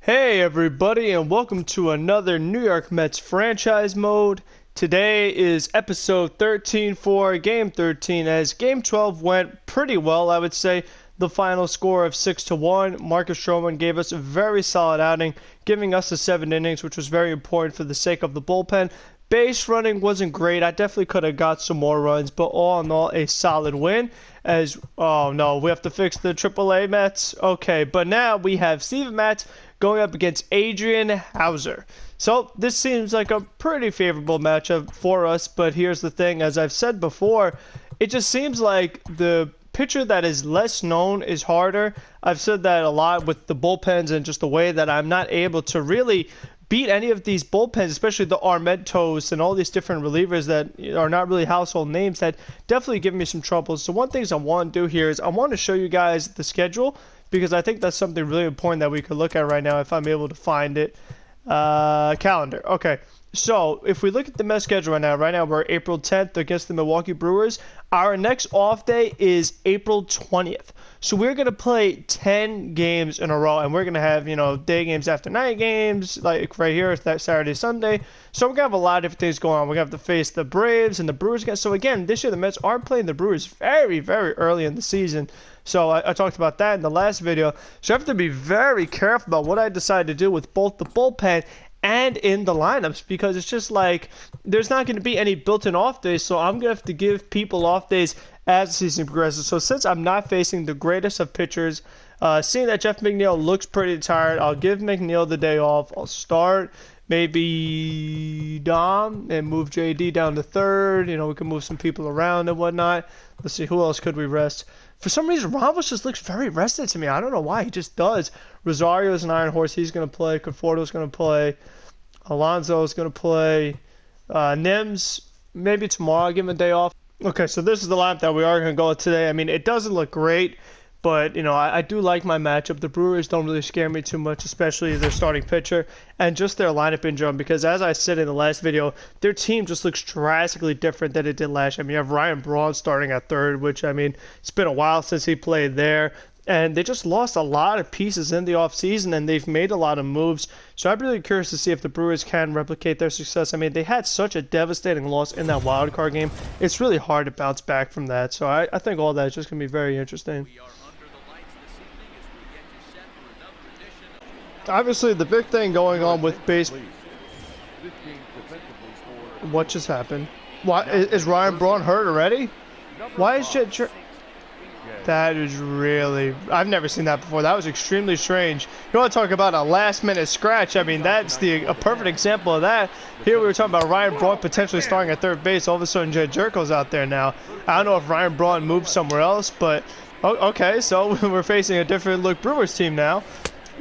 Hey everybody, and welcome to another New York Mets franchise mode. Today is episode 13 for game 13, as game 12 went pretty well, I would say. The final score of 6-1. Marcus Stroman gave us a very solid outing, giving us the 7 innings, which was very important for the sake of the bullpen. Base running wasn't great. I definitely could have got some more runs, but all in all, a solid win. Oh no, we have to fix the AAA Mets. Okay, but now we have Steven Matz going up against Adrian Hauser. So this seems like a pretty favorable matchup for us, but here's the thing, as I've said before, it just seems like the pitcher that is less known is harder. I've said that a lot with the bullpens and just the way that I'm not able to really beat any of these bullpens, especially the Armentos and all these different relievers that are not really household names that definitely give me some trouble. So one thing I want to do here is I want to show you guys the schedule, because I think that's something really important that we could look at right now if I'm able to find it. Calendar. Okay. So if we look at the Mets schedule right now we're April 10th against the Milwaukee Brewers. Our next off day is April 20th. So we're going to play 10 games in a row, and we're going to have, day games after night games, like right here, that Saturday, Sunday. So we're going to have a lot of different things going on. We're going to have to face the Braves and the Brewers again. So again, this year the Mets are playing the Brewers very, very early in the season. So I talked about that in the last video. So I have to be very careful about what I decide to do with both the bullpen and in the lineups, because it's just like there's not going to be any built-in off days, so I'm going to have to give people off days as the season progresses. So since I'm not facing the greatest of pitchers, seeing that Jeff McNeil looks pretty tired, I'll give McNeil the day off. I'll start maybe Dom and move JD down to third. We can move some people around and whatnot. Let's see, who else could we rest? For some reason, Ramos just looks very rested to me. I don't know why. He just does. Rosario's an iron horse. He's going to play. Conforto's going to play. Alonso's going to play. Nims, maybe tomorrow I'll give him a day off. Okay, so this is the lineup that we are going to go with today. I mean, it doesn't look great, but, I do like my matchup. The Brewers don't really scare me too much, especially their starting pitcher and just their lineup in general, because as I said in the last video, their team just looks drastically different than it did last year. I mean, you have Ryan Braun starting at third, which, I mean, it's been a while since he played there. And they just lost a lot of pieces in the offseason, and they've made a lot of moves. So I'm really curious to see if the Brewers can replicate their success. I mean, they had such a devastating loss in that wild card game. It's really hard to bounce back from that. So I think all that is just going to be very interesting. Obviously, the big thing going on with baseball. What just happened? Why is Ryan Braun hurt already? Why is that is really... I've never seen that before. That was extremely strange. You want to talk about a last-minute scratch? I mean, that's a perfect example of that. Here we were talking about Ryan Braun potentially starting at third base. All of a sudden, Jed Jerko's out there now. I don't know if Ryan Braun moved somewhere else, but... Okay, so we're facing a different look Brewers team now.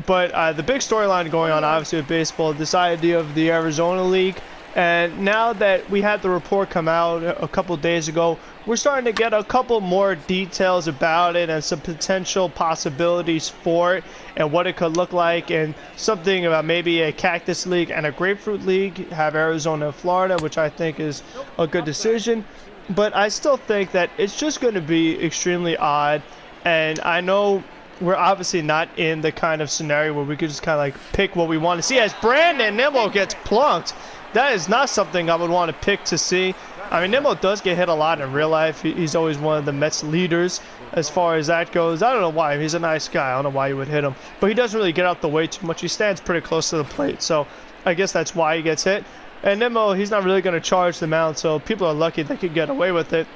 But the big storyline going on, obviously, with baseball, this idea of the Arizona League. And now that we had the report come out a couple days ago, we're starting to get a couple more details about it and some potential possibilities for it and what it could look like, and something about maybe a Cactus League and a Grapefruit League, have Arizona and Florida, which I think is a good decision. But I still think that it's just going to be extremely odd, and I know we're obviously not in the kind of scenario where we could just kind of like pick what we want to see, as Brandon Nimmo gets plunked. That is not something I would want to pick to see. I mean, Nimmo does get hit a lot in real life. He's always one of the Mets leaders as far as that goes. I don't know why. He's a nice guy. I don't know why you would hit him. But he doesn't really get out the way too much. He stands pretty close to the plate. So I guess that's why he gets hit. And Nimmo, he's not really going to charge the mound. So people are lucky they could get away with it.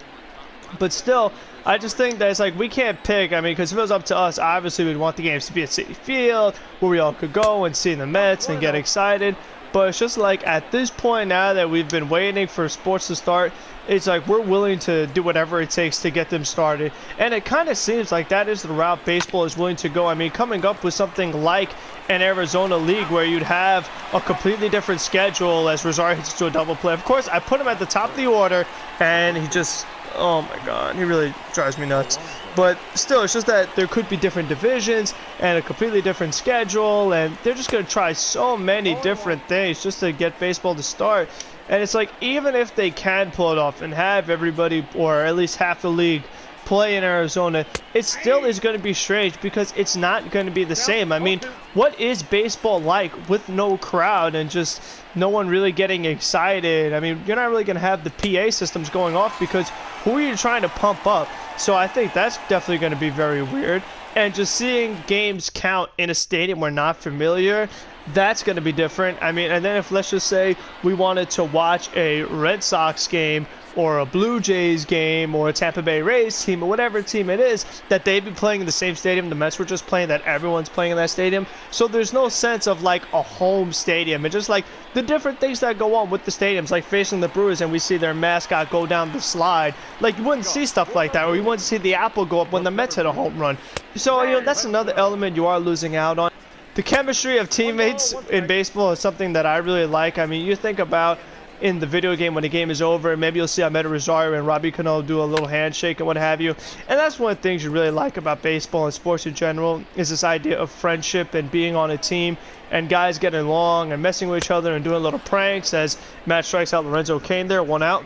But still, I just think that it's like we can't pick. I mean, because if it was up to us, obviously we'd want the games to be at Citi Field, where we all could go and see the Mets and get excited. But it's just like at this point now that we've been waiting for sports to start, it's like we're willing to do whatever it takes to get them started. And it kind of seems like that is the route baseball is willing to go. I mean, coming up with something like an Arizona League where you'd have a completely different schedule as Rosario hits to a double play. Of course, I put him at the top of the order, and he just... Oh my god, he really drives me nuts. But still, it's just that there could be different divisions and a completely different schedule, and they're just going to try so many different things just to get baseball to start. And it's like, even if they can pull it off and have everybody, or at least half the league, play in Arizona, it still is going to be strange because it's not going to be the same. I mean, what is baseball like with no crowd and just no one really getting excited? I mean, you're not really going to have the PA systems going off because who are you trying to pump up? So I think that's definitely going to be very weird. And just seeing games count in a stadium we're not familiar, that's going to be different. I mean, and then if, let's just say, we wanted to watch a Red Sox game or a Blue Jays game or a Tampa Bay Rays team or whatever team it is, that they'd be playing in the same stadium the Mets were just playing, that everyone's playing in that stadium. So there's no sense of like a home stadium. And just like the different things that go on with the stadiums, like facing the Brewers and we see their mascot go down the slide. Like you wouldn't see stuff like that, or you wouldn't see the apple go up when the Mets hit a home run. So, you know, that's another element you are losing out on. The chemistry of teammates in baseball is something that I really like. I mean, you think about in the video game when the game is over, maybe you'll see Ahmed Rosario and Robbie Cano do a little handshake and what have you. And that's one of the things you really like about baseball and sports in general, is this idea of friendship and being on a team and guys getting along and messing with each other and doing little pranks, as Matt strikes out Lorenzo Cain there, 1 out.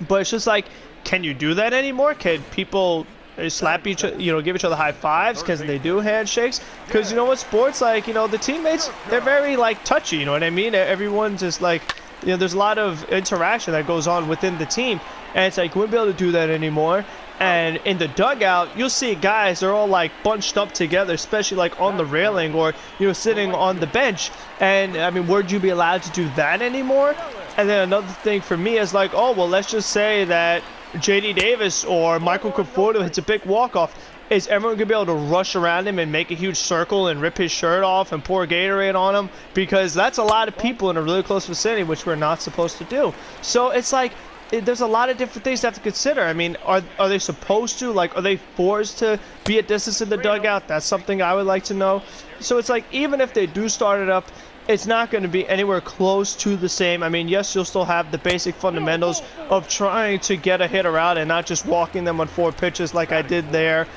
But it's just like, can you do that anymore? Can people slap each other, you know, give each other high fives because they do handshakes? Because, you know what, sports, like, you know, the teammates, they're very like touchy, you know what I mean? Everyone's just like, you know, there's a lot of interaction that goes on within the team, and it's like, we wouldn't be able to do that anymore. And in the dugout, you'll see guys, they're all like bunched up together, especially like on the railing or, you know, sitting on the bench. And I mean, would you be allowed to do that anymore? And then another thing for me is like, oh, well, let's just say that JD Davis or Michael Conforto hits a big walk-off. Is everyone going to be able to rush around him and make a huge circle and rip his shirt off and pour Gatorade on him? Because that's a lot of people in a really close vicinity, which we're not supposed to do. So it's like, there's a lot of different things to have to consider. I mean, are they supposed to? Like, are they forced to be a distance in the dugout? That's something I would like to know. So it's like, even if they do start it up, it's not going to be anywhere close to the same. I mean, yes, you'll still have the basic fundamentals of trying to get a hitter out and not just walking them on 4 pitches like I did there.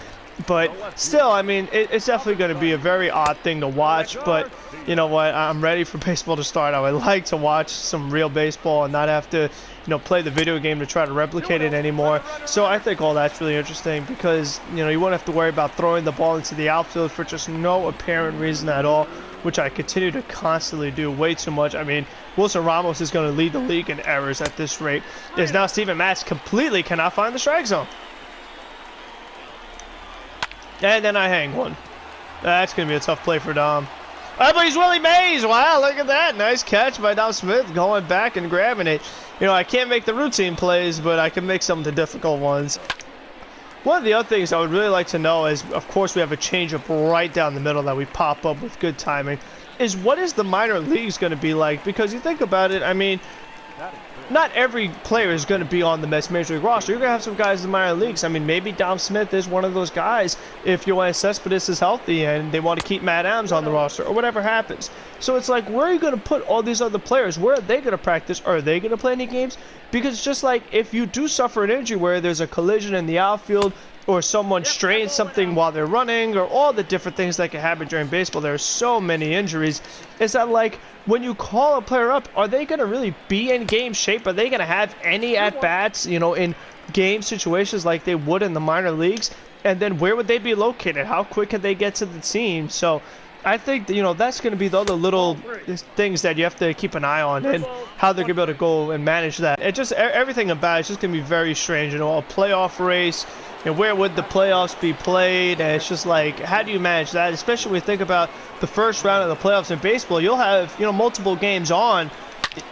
But still, I mean, it's definitely going to be a very odd thing to watch. But you know what? I'm ready for baseball to start. I would like to watch some real baseball and not have to, you know, play the video game to try to replicate it anymore. So I think all that's really interesting because, you know, you won't have to worry about throwing the ball into the outfield for just no apparent reason at all, which I continue to constantly do way too much. I mean, Wilson Ramos is going to lead the league in errors at this rate. As now Steven Matz completely cannot find the strike zone. And then I hang one. That's going to be a tough play for Dom. But he's Willie Mays. Wow, look at that. Nice catch by Dom Smith, going back and grabbing it. You know, I can't make the routine plays, but I can make some of the difficult ones. One of the other things I would really like to know is, of course, we have a changeup right down the middle that we pop up with good timing, is what is the minor leagues going to be like? Because you think about it, I mean, not every player is going to be on the Mets Major League roster. You're going to have some guys in the minor leagues. I mean, maybe Dom Smith is one of those guys if Yoenis Cespedes is healthy and they want to keep Matt Adams on the roster or whatever happens. So it's like, where are you going to put all these other players? Where are they going to practice? Are they going to play any games? Because just like if you do suffer an injury where there's a collision in the outfield or someone strains something while they're running or all the different things that can happen during baseball, there are so many injuries. Is that like, when you call a player up, are they going to really be in game shape? Are they going to have any at-bats, you know, in game situations like they would in the minor leagues? And then where would they be located? How quick can they get to the team? So I think, you know, that's going to be the other little things that you have to keep an eye on and how they're going to be able to go and manage that. It just, everything about it's just going to be very strange. You know, a playoff race, and where would the playoffs be played? And it's just like, how do you manage that? Especially when we think about the first round of the playoffs in baseball, you'll have, you know, multiple games on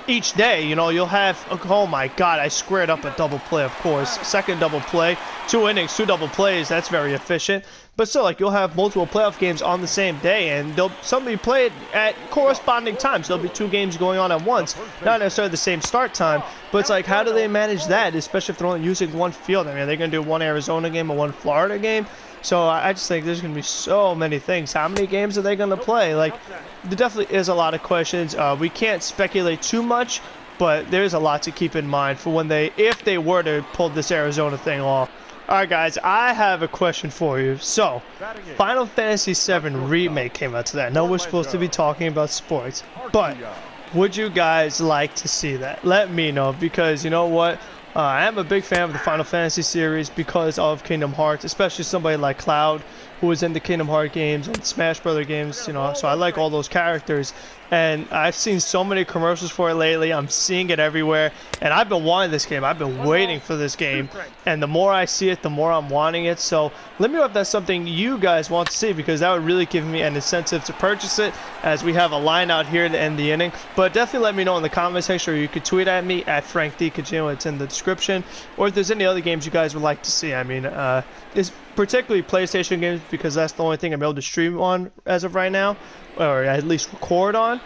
each day. You know, you'll have, oh my God, I squared up a double play, of course. Second double play, 2 innings, 2 double plays. That's very efficient. But still, like, you'll have multiple playoff games on the same day, and some will be played at corresponding times. There'll be 2 games going on at once, not necessarily the same start time. But it's like, how do they manage that, especially if they're only using one field? I mean, are they going to do 1 Arizona game or 1 Florida game? So I just think there's going to be so many things. How many games are they going to play? Like, there definitely is a lot of questions. We can't speculate too much, but there's a lot to keep in mind for when if they were to pull this Arizona thing off. Alright guys, I have a question for you. So, Final Fantasy VII Remake came out today. I know we're supposed to be talking about sports, but would you guys like to see that? Let me know, because you know what? I am a big fan of the Final Fantasy series because of Kingdom Hearts, especially somebody like Cloud, who was in the Kingdom Hearts games and Smash Brother games, you know, so I like all those characters. And I've seen so many commercials for it lately. I'm seeing it everywhere. And I've been wanting this game. I've been waiting for this game. And the more I see it, the more I'm wanting it. So let me know if that's something you guys want to see, because that would really give me an incentive to purchase it, as we have a line out here to end the inning. But definitely let me know in the comment section, or you could tweet at me at FrankD. It's in the description. Or if there's any other games you guys would like to see. I mean, it's particularly PlayStation games, because that's the only thing I'm able to stream on as of right now, or at least record on.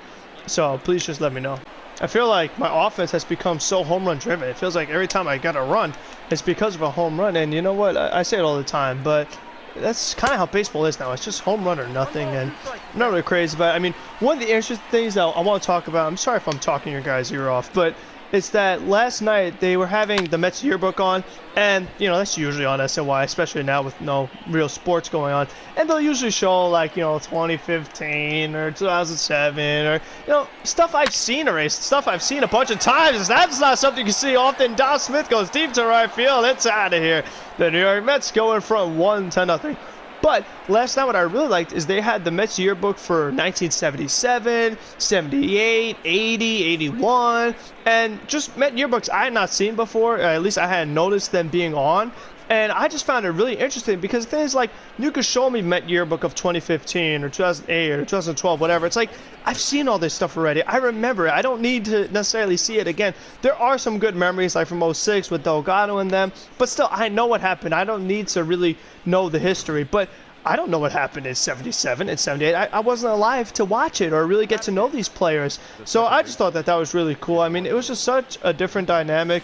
So please just let me know. I feel like my offense has become so home run driven. It feels like every time I got a run, it's because of a home run. And you know what? I say it all the time, but that's kind of how baseball is now. It's just home run or nothing, and I'm not really crazy about it. I mean, one of the interesting things that I want to talk about, I'm sorry if I'm talking your guys' ear off, but it's that last night they were having the Mets yearbook on, and you know, that's usually on SNY, especially now with no real sports going on, and they'll usually show, like, you know, 2015 or 2007, or, you know, stuff I've seen erased, stuff I've seen a bunch of times. That's not something you see often. Don Smith goes deep to right field. It's out of here. The New York Mets go in front 1-0. But last night, what I really liked is they had the Mets yearbook for 1977, 78, 80, 81, and just Met yearbooks I had not seen before. At least I hadn't noticed them being on. And I just found it really interesting, because things like, you could show me Met yearbook of 2015 or 2008 or 2012, whatever. It's like, I've seen all this stuff already. I remember it. I don't need to necessarily see it again. There are some good memories, like from 06 with Delgado and them, but still, I know what happened. I don't need to really know the history, but I don't know what happened in 77 and 78. I wasn't alive to watch it or really get to know these players. So I just thought that that was really cool. I mean, it was just such a different dynamic.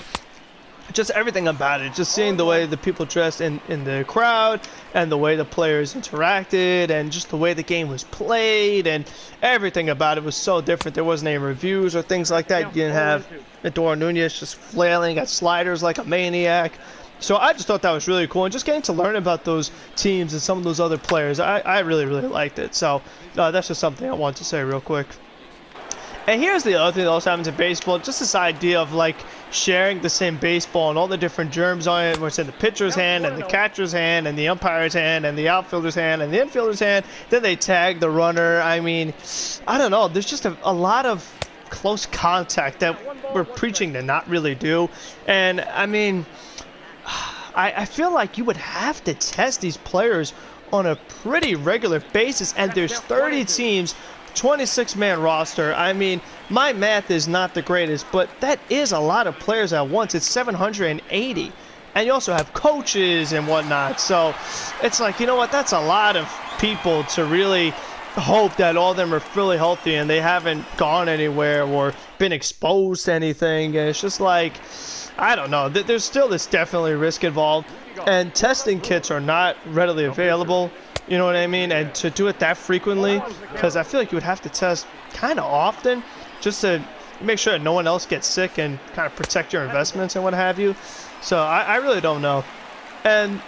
Just everything about it, just seeing the way the people dressed in the crowd, and the way the players interacted, and just the way the game was played, and everything about it was so different. There wasn't any reviews or things like that. You didn't have Adora Nunez just flailing at sliders like a maniac. So I just thought that was really cool, and just getting to learn about those teams and some of those other players, I really, really liked it. So that's just something I wanted to say real quick. And here's the other thing that also happens in baseball, just this idea of, like, sharing the same baseball and all the different germs on it, where it's in the pitcher's hand and the catcher's hand and the umpire's hand and the outfielder's hand and the infielder's hand. Then they tag the runner. I mean, I don't know. There's just a lot of close contact that we're preaching to not really do. And, I mean, I feel like you would have to test these players on a pretty regular basis, and there's 30 teams, 26-man roster. I mean, my math is not the greatest, but that is a lot of players at once. It's 780, and you also have coaches and whatnot. So it's like, you know what, that's a lot of people to really hope that all of them are really healthy and they haven't gone anywhere or been exposed to anything. And it's just like, I don't know, there's still this definitely risk involved, and testing kits are not readily available. You know what I mean? And to do it that frequently, because I feel like you would have to test kind of often just to make sure that no one else gets sick and kind of protect your investments and what have you. So I really don't know. And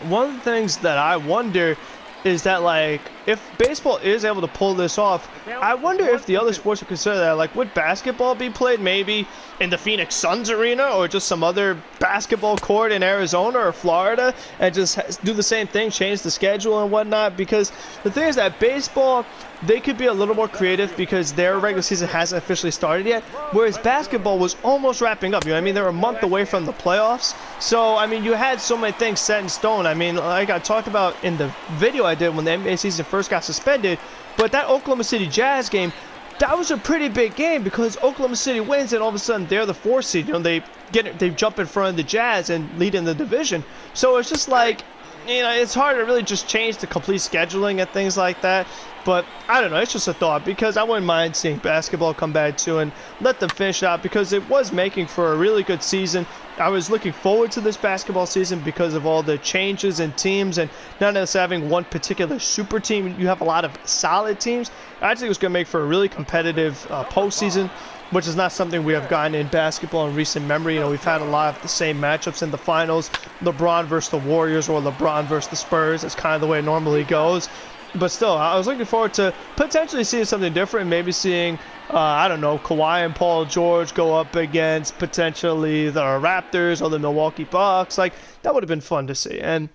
one of the things that I wonder is that, like, if baseball is able to pull this off, I wonder if the other sports would consider that. Like, would basketball be played maybe in the Phoenix Suns arena, or just some other basketball court in Arizona or Florida, and just do the same thing, change the schedule and whatnot? Because the thing is that baseball, they could be a little more creative because their regular season hasn't officially started yet, whereas basketball was almost wrapping up. You know what I mean? They're a month away from the playoffs. So, I mean, you had so many things set in stone. I mean, like I talked about in the video I did when the NBA season first got suspended, but that Oklahoma City Jazz game, that was a pretty big game because Oklahoma City wins, and all of a sudden they're the 4th seed. You know, they jump in front of the Jazz and lead in the division. So it's just like, you know, it's hard to really just change the complete scheduling and things like that. But I don't know, it's just a thought, because I wouldn't mind seeing basketball come back too and let them finish out, because it was making for a really good season. I was looking forward to this basketball season because of all the changes in teams, and not necessarily having one particular super team. You have a lot of solid teams. I think it was going to make for a really competitive postseason, which is not something we have gotten in basketball in recent memory. You know, we've had a lot of the same matchups in the finals, LeBron versus the Warriors or LeBron versus the Spurs. That's kind of the way it normally goes. But still, I was looking forward to potentially seeing something different. Maybe seeing, I don't know, Kawhi and Paul George go up against potentially the Raptors or the Milwaukee Bucks. Like, that would have been fun to see. And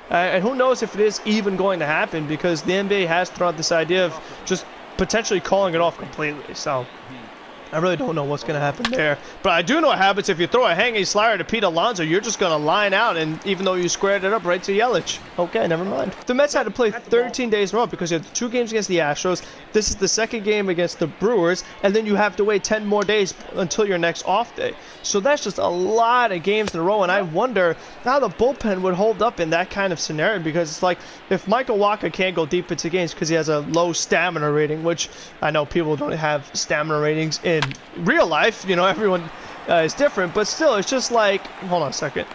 who knows if it is even going to happen, because the NBA has thrown out this idea of just potentially calling it off completely. So I really don't know what's going to happen there. But I do know what happens if you throw a hanging slider to Pete Alonso. You're just going to line out, and even though you squared it up right to Yelich. Okay, never mind. The Mets had to play 13 days in a row because you had 2 games against the Astros. This is the 2nd game against the Brewers, and then you have to wait 10 more days until your next off day. So that's just a lot of games in a row, and I wonder how the bullpen would hold up in that kind of scenario, because it's like if Michael Wacha can't go deep into games because he has a low stamina rating, which I know people don't have stamina ratings in real life, you know, everyone is different, but still, it's just like, hold on a second.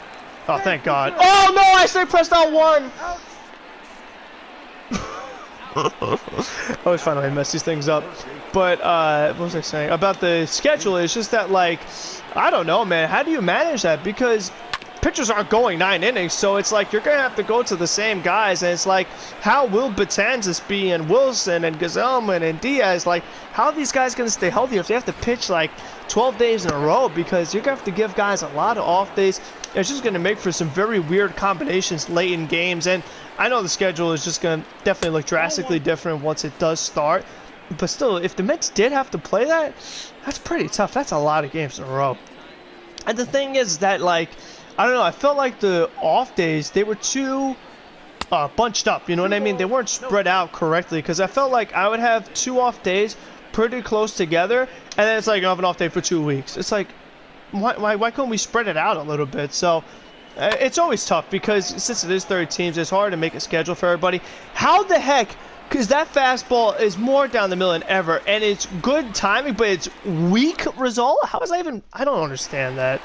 Oh, thank God. Oh, no, I actually pressed out 1. I always find out I mess these things up. But, what was I saying? About the schedule, it's just that, like, I don't know, man. How do you manage that? Because pitchers aren't going 9 innings, so it's like you're going to have to go to the same guys, and it's like, how will Betances be, and Wilson, and Gazelman, and Diaz? Like, how are these guys going to stay healthy if they have to pitch, like, 12 days in a row? Because you're going to have to give guys a lot of off days. It's just going to make for some very weird combinations late in games, and I know the schedule is just going to definitely look drastically different once it does start. But still, if the Mets did have to play that, that's pretty tough. That's a lot of games in a row. And the thing is that, like, I don't know, I felt like the off days, they were too bunched up, you know what I mean? They weren't spread out correctly, because I felt like I would have 2 off days pretty close together, and then it's like I have an off day for 2 weeks. It's like, why couldn't we spread it out a little bit? So it's always tough, because since it is 30 teams, it's hard to make a schedule for everybody. How the heck? Because that fastball is more down the middle than ever, and it's good timing, but it's weak result? How is that even? I don't understand that.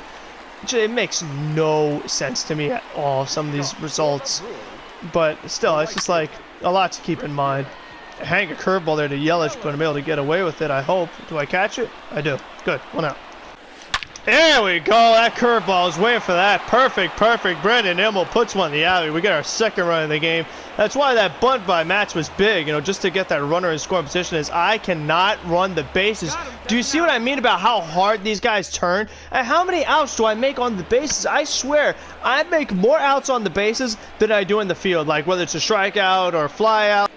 It makes no sense to me at all, some of these results. But still, it's just like a lot to keep in mind. Hang a curveball there to Yelich, but I'm able to get away with it, I hope. Do I catch it? I do. Good. 1 out. There we go. That curveball. I was waiting for that. Perfect, perfect. Brandon Immel puts one in the alley. We get our 2nd run of the game. That's why that bunt by Matz was big, you know, just to get that runner in scoring position, is I cannot run the bases. Do you see what I mean about how hard these guys turn? And how many outs do I make on the bases? I swear, I make more outs on the bases than I do in the field, like whether it's a strikeout or a fly out.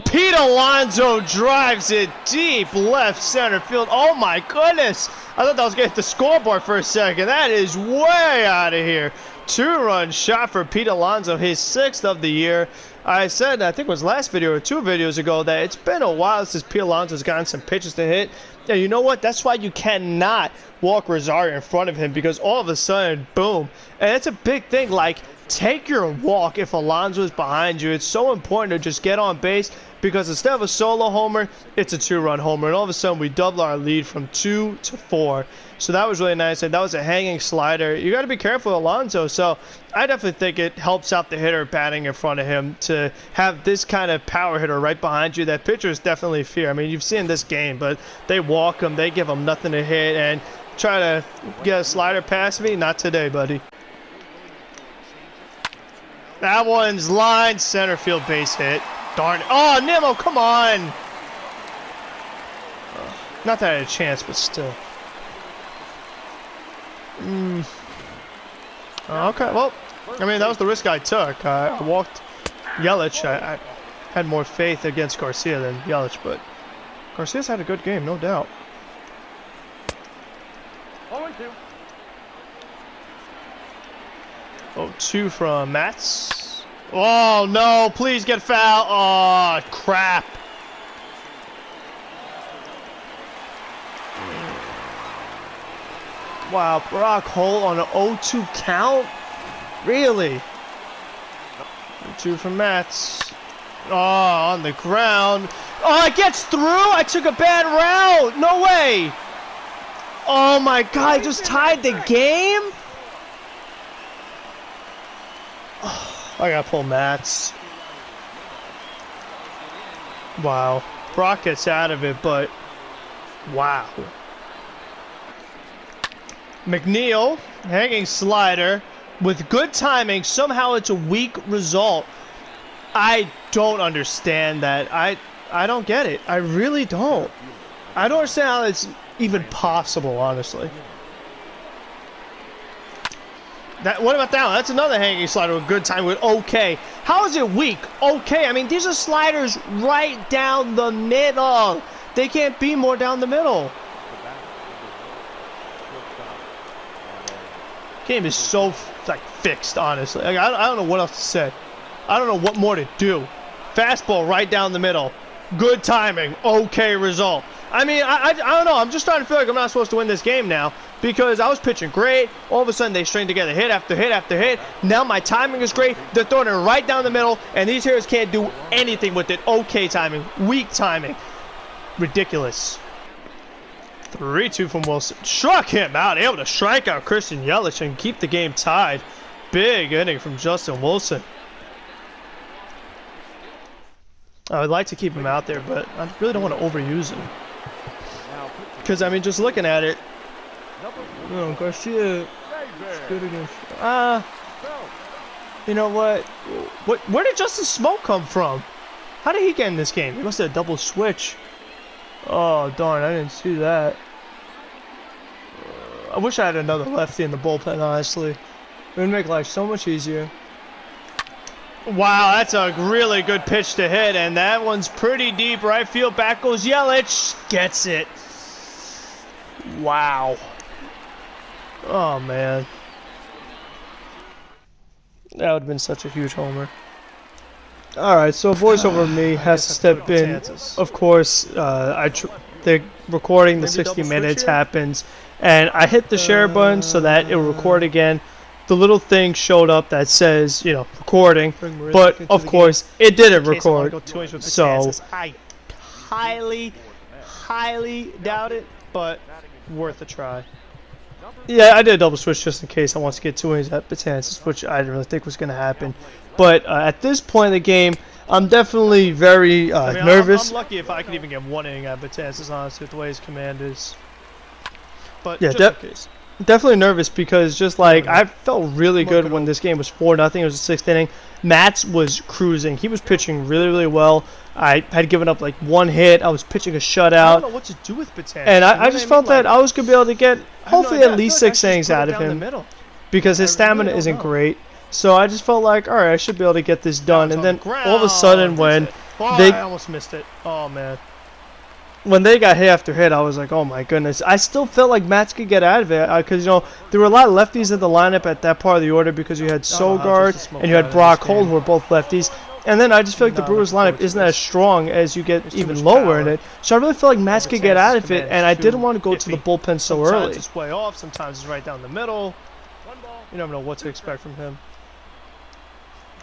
Pete Alonso drives it deep left center field. Oh my goodness. I thought that was going to hit the scoreboard for a second. That is way out of here. 2-run shot for Pete Alonso, his 6th of the year. I said, I think it was last video or 2 videos ago, that it's been a while since Pete Alonso's gotten some pitches to hit. And you know what? That's why you cannot walk Rosario in front of him, because all of a sudden, boom. And it's a big thing. Like, take your walk if Alonso is behind you. It's so important to just get on base, because instead of a solo homer, it's a 2-run homer. And all of a sudden, we double our lead from 2 to 4. So that was really nice. And that was a hanging slider. You got to be careful with Alonso. So I definitely think it helps out the hitter batting in front of him to have this kind of power hitter right behind you. That pitcher is definitely fear. I mean, you've seen this game, but they walk him. They give him nothing to hit. And try to get a slider past me? Not today, buddy. That one's line center field base hit. Darn it. Oh, Nimmo, come on. Not that I had a chance, but still. Okay, well, I mean, that was the risk I took. I walked Yelich. I had more faith against Garcia than Yelich, but Garcia's had a good game, no doubt. 0-2. 0-2 from Matz. Oh, no, please get foul. Oh, crap. Wow, Brock Holt on an 0-2 count? Really? 2 from Matz. Oh, on the ground. Oh, it gets through? I took a bad route. No way. Oh, my God, I just tied the game? Oh, I gotta pull Matz. Wow. Brock gets out of it, but wow. McNeil, hanging slider with good timing. Somehow it's a weak result. I don't understand that. I don't get it. I really don't. I don't understand how it's even possible, honestly. What about that one? That's another hanging slider with good time with okay. How is it weak? Okay. I mean, these are sliders right down the middle. They can't be more down the middle. Game is so like fixed, honestly. Like, I don't know what else to say. I don't know what more to do. Fastball right down the middle. Good timing. Okay result. I mean, I don't know. I'm just starting to feel like I'm not supposed to win this game now because I was pitching great. All of a sudden, they string together hit after hit after hit. Now my timing is great. They're throwing it right down the middle, and these hitters can't do anything with it. Okay timing. Weak timing. Ridiculous. 3-2 from Wilson. Struck him out. Able to strike out Christian Yelich and keep the game tied. Big inning from Justin Wilson. I would like to keep him out there, but I really don't want to overuse him. Because, I mean, just looking at it. Oh, Garcia. It's good against. You know what? Where did Justin Smoke come from? How did he get in this game? He must have a double switch. Oh, darn. I didn't see that. I wish I had another lefty in the bullpen, honestly. It would make life so much easier. Wow, that's a really good pitch to hit, and that one's pretty deep. Right field, back goes Yelich. Gets it. Wow. Oh, man. That would have been such a huge homer. Alright, so voiceover me has to step in. Of course, the recording, the 60 minutes happens, and I hit the share button so that it will record again. The little thing showed up that says, you know, recording, but of course it didn't record. So I highly doubt it, but worth a try. Yeah, I did a double switch just in case I want to get 2 innings at Betances, which I didn't really think was going to happen. But at this point in the game, I'm definitely very nervous. I'm lucky if I could even get 1 inning at Betances, honestly, with the way his command is. But yeah, definitely nervous because just like I felt really good when this game was 4-0. It was the 6th inning. Matz was cruising. He was pitching really well. I had given up like 1 hit. I was pitching a shutout. I don't know what to do with Betances. And I just felt that I was going to be able to get hopefully at least 6 innings out of him because his stamina isn't great. So I just felt like, all right, I should be able to get this done. And then all of a sudden when I almost missed it. Oh, man. When they got hit after hit, I was like, oh, my goodness. I still felt like Matz could get out of it because, you know, there were a lot of lefties in the lineup at that part of the order because you had Sogard and you had Brock Holt, who were both lefties. And then I just feel like the Brewers lineup isn't as strong as you get even lower in it. So I really feel like Matz could get out of it, and I didn't want to go to the bullpen so early. Sometimes it's way off, sometimes it's right down the middle. You never know what to expect from him.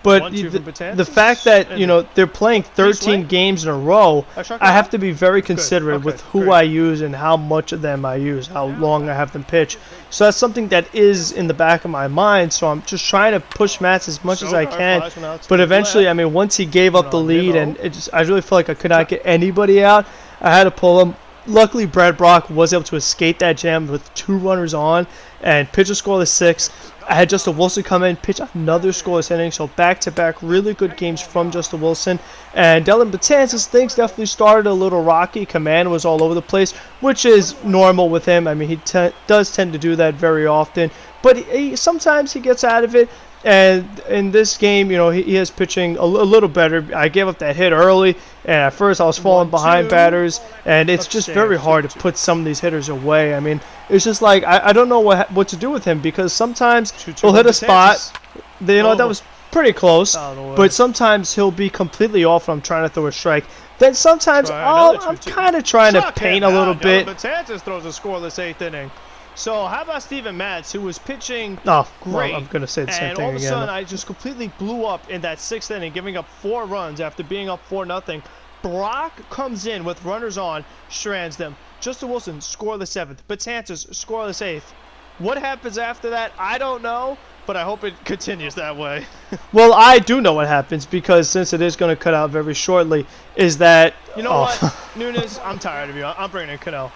But the fact that, you know, they're playing 13 games in a row, I have to be very considerate with who I use and how much of them I use, how long I have them pitch. So that's something that is in the back of my mind, so I'm just trying to push Matz as much as I can. But eventually, I mean, once he gave up the lead, and I really felt like I could not get anybody out, I had to pull him. Luckily, Brad Brock was able to escape that jam with 2 runners on and pitch a scoreless 6. I had Justin Wilson come in, pitch another scoreless inning, so back-to-back really good games from Justin Wilson. And Dellin Betances, things definitely started a little rocky. Command was all over the place, which is normal with him. I mean, he does tend to do that very often, but sometimes he gets out of it. And in this game, you know, he is pitching a little better. I gave up that hit early, and at first I was falling behind batters, and it's just very hard to put some of these hitters away. I mean, it's just like I don't know what to do with him because sometimes he'll hit a spot. You know, that was pretty close, but sometimes he'll be completely off when I'm trying to throw a strike. Then sometimes I'm kind of trying to paint a little bit. Betances throws a scoreless 8th inning. So how about Steven Matz, who was pitching great, well, I'm going to say the same thing again. And all of a sudden, I just completely blew up in that 6th inning, giving up 4 runs after being up 4-0. Brock comes in with runners on, strands them. Justin Wilson, scoreless 7th. Betances, scoreless 8th. What happens after that, I don't know, but I hope it continues that way. Well, I do know what happens because since it is going to cut out very shortly, is that... You know what, Nunes, I'm tired of you. I'm bringing in Cano.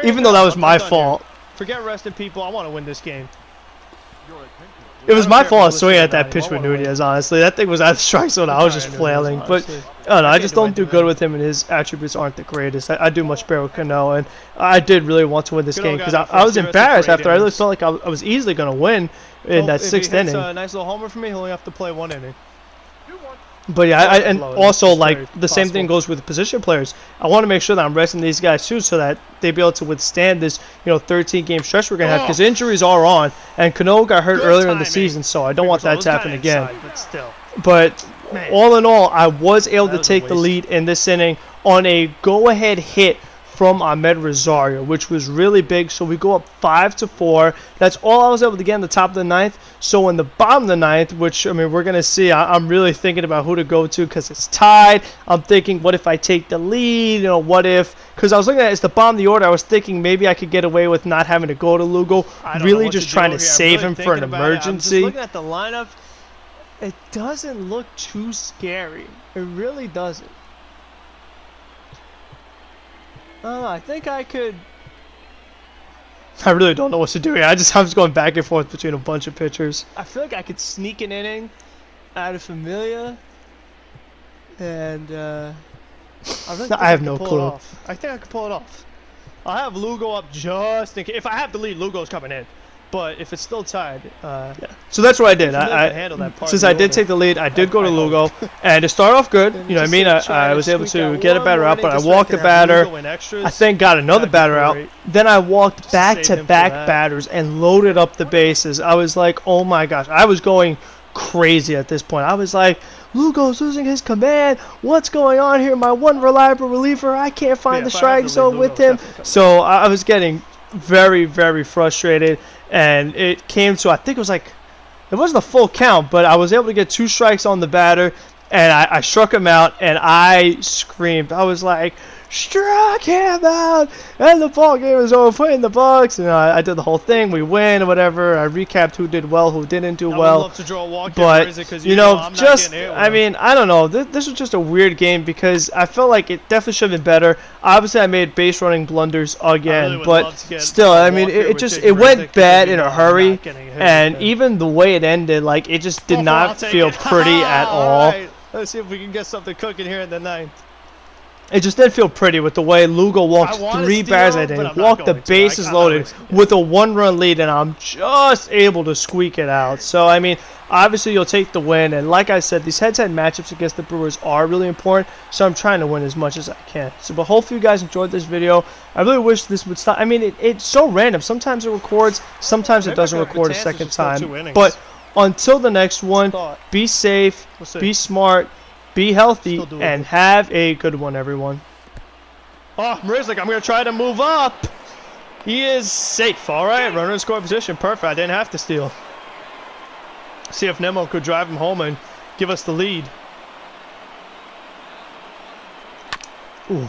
Even though that was my fault. Forget resting people. I want to win this game. It was my fault swinging at that pitch with Nunez, honestly. That thing was out of the strike zone. I was just flailing. But, I don't know. I just don't do good with him, and his attributes aren't the greatest. I do much better with Cano, and I did really want to win this game because I was embarrassed after. I really felt like I was easily going to win in that 6th inning. A nice little homer for me. He'll only have to play 1 inning. But yeah, and also like the same thing goes with position players. I want to make sure that I'm resting these guys too, so that they be able to withstand this 13-game stretch we're gonna have, because injuries are on. And Cano got hurt earlier in the season, so I don't want that to happen again. But all in all, I was able to take the lead in this inning on a go-ahead hit from Ahmed Rosario, which was really big. So we go up 5-4. That's all I was able to get in the top of the 9th. So in the bottom of the 9th, which, I mean, we're going to see, I'm really thinking about who to go to because it's tied. I'm thinking, what if I take the lead? What if, because I was looking at it, it's the bottom of the order. I was thinking maybe I could get away with not having to go to Lugo. Really just trying to save him for an emergency. I'm just looking at the lineup. It doesn't look too scary. It really doesn't. I think I could. I really don't know what to do here. I'm just going back and forth between a bunch of pitchers. I feel like I could sneak an inning out of Familia, and I have no clue. I think I could pull it off. I'll have Lugo up just in case. If I have the lead, Lugo's coming in. But if it's still tied, yeah. So that's what I did. Since I did take the lead, I did go to Lugo, and to start off good, you know what I mean, I was able to get a batter out, but I walked the batter. I then got another batter out. Then I walked back-to-back batters and loaded up the bases. I was like, oh my gosh, I was going crazy at this point. I was like, Lugo's losing his command. What's going on here? My one reliable reliever, I can't find the strike zone with him. So I was getting very, very frustrated. And it came to, I think it was like, it wasn't a full count, but I was able to get 2 strikes on the batter, and I struck him out, and I screamed. I was like, struck him out, and the ball game is over, put in the box. And I did the whole thing. We win, whatever. I recapped who did well, who didn't do well. I would love to draw a walk but you know, just I mean, I don't know. This was just a weird game because I felt like it definitely should have been better. Obviously, I made base running blunders again, really but still, I mean, it went bad in a hurry, and even the way it ended, like it just did not feel pretty at all. Right. Let's see if we can get something cooking here in the 9th. It just didn't feel pretty with the way Lugo walked 3 batters I didn't. Walked the bases loaded with a 1-run lead, and I'm just able to squeak it out. So, I mean, obviously you'll take the win. And like I said, these head-to-head matchups against the Brewers are really important. So I'm trying to win as much as I can. So, but hopefully you guys enjoyed this video. I really wish this would stop. I mean, it's so random. Sometimes it records. Sometimes it doesn't record a second time. But until the next one, be safe, be smart, be healthy, and have a good one, everyone. Oh, Marislik, I'm going to try to move up. He is safe. All right, runner in score position. Perfect. I didn't have to steal. See if Nemo could drive him home and give us the lead. Ooh.